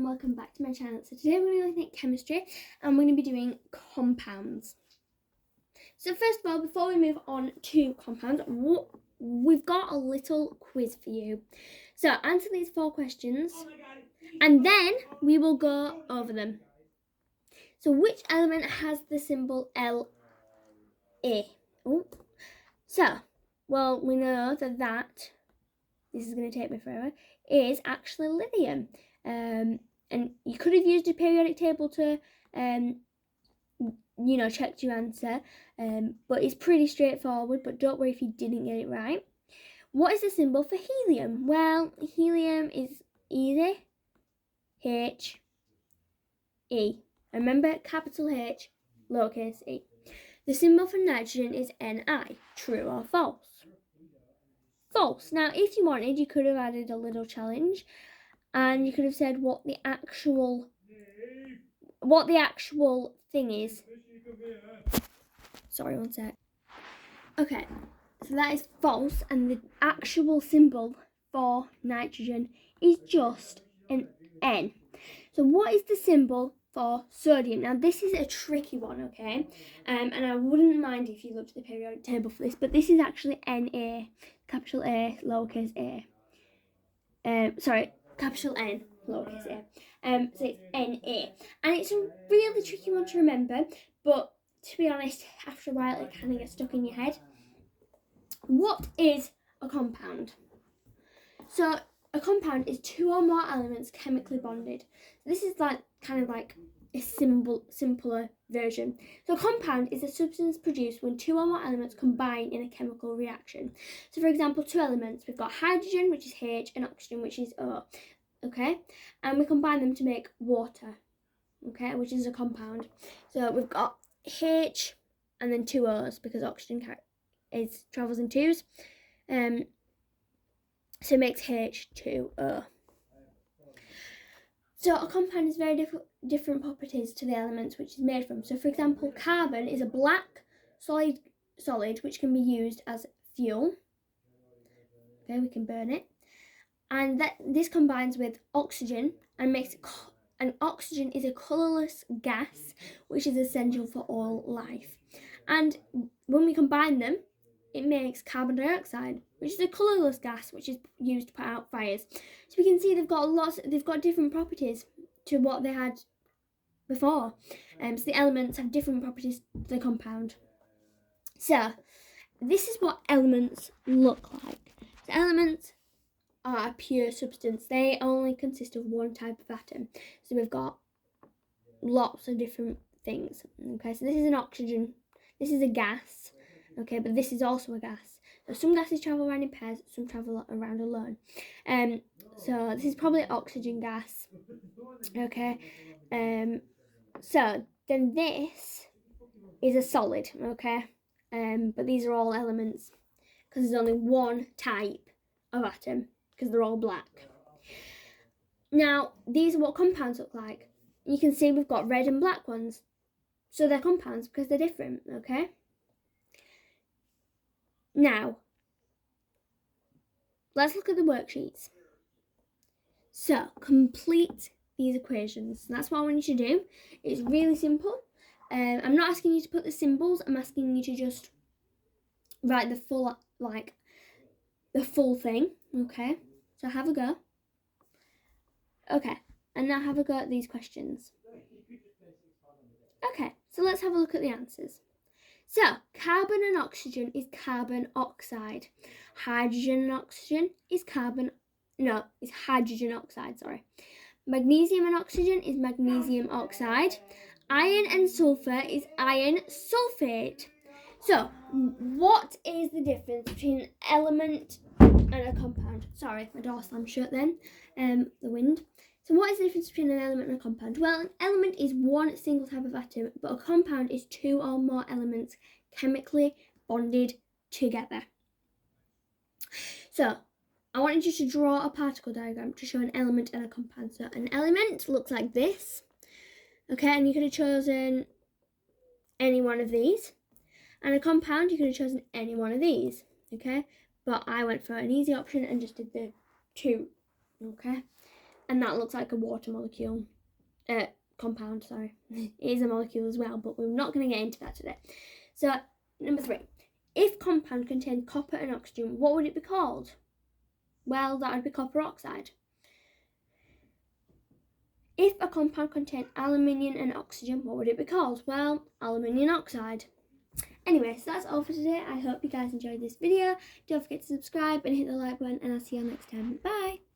welcome back to my channel. So today we're going to be looking at chemistry and we're going to be doing compounds. So first of all, before we move on to compounds, we've got a little quiz for you. So answer these 4 questions and then we will go over them. So which element has the symbol La? We know that this is going to take me forever, is actually lithium. And you could have used a periodic table to, check your answer. But it's pretty straightforward, but don't worry if you didn't get it right. What is the symbol for helium? Well, helium is easy. H, E. Remember, capital H, lowercase e. The symbol for nitrogen is Ni. True or false? False. Now, if you wanted, you could have added a little challenge, and you could have said what the actual thing is. Sorry, one sec. Okay, so that is false, and the actual symbol for nitrogen is just an N. So what is the symbol for sodium? Now this is a tricky one, okay? And I wouldn't mind if you looked at the periodic table for this, but this is actually Na, capital A, lowercase a. Capital N, lowercase a. So it's Na. And it's a really tricky one to remember, but to be honest, after a while it kind of gets stuck in your head. What is a compound? So a compound is 2 or more elements chemically bonded. This is kind of like a simpler version. So a compound is a substance produced when 2 or more elements combine in a chemical reaction. So for example, 2 elements, we've got hydrogen, which is H, and oxygen, which is O. Okay, and we combine them to make water, okay, which is a compound. So we've got H and then 2 O's because oxygen travels in 2s. So it makes H2O. So a compound has very different properties to the elements which it's made from. So for example, carbon is a black solid which can be used as fuel. Okay, we can burn it. And this combines with oxygen and makes and oxygen is a colourless gas which is essential for all life. And when we combine them, it makes carbon dioxide, which is a colourless gas which is used to put out fires. So we can see they've got different properties to what they had before. So the elements have different properties to the compound. So this is what elements look like. The elements are a pure substance. They only consist of one type of atom. So we've got lots of different things. Okay, so this is an oxygen. This is a gas. Okay, but this is also a gas. So some gases travel around in pairs, some travel around alone. So this is probably oxygen gas. Okay. So then this is a solid. Okay. But these are all elements because there's only one type of atom because they're all black. Now these are what compounds look like. You can see we've got red and black ones. So they're compounds because they're different. Okay. Now, let's look at the worksheets. So, complete these equations. That's what I want you to do. It's really simple. I'm not asking you to put the symbols. I'm asking you to just write the full thing. Okay. So have a go. Okay. And now have a go at these questions. Okay. So let's have a look at the answers. So, carbon and oxygen is carbon oxide. Hydrogen and oxygen is hydrogen oxide, sorry. Magnesium and oxygen is magnesium oxide. Iron and sulfur is iron sulfate. So, what is the difference between an element and a compound? Sorry, my door slammed shut then. The wind. So what is the difference between an element and a compound? Well, an element is one single type of atom, but a compound is 2 or more elements chemically bonded together. So I wanted you to draw a particle diagram to show an element and a compound. So an element looks like this. Okay, and you could have chosen any one of these. And a compound, you could have chosen any one of these. Okay, but I went for an easy option and just did the 2. Okay. and that looks like a water molecule. Compound, sorry. It is a molecule as well, but we're not going to get into that today. So, number 3. If compound contained copper and oxygen, what would it be called? Well, that would be copper oxide. If a compound contained aluminium and oxygen, what would it be called? Well, aluminium oxide. Anyway, so that's all for today. I hope you guys enjoyed this video. Don't forget to subscribe and hit the like button, and I'll see you all next time. Bye!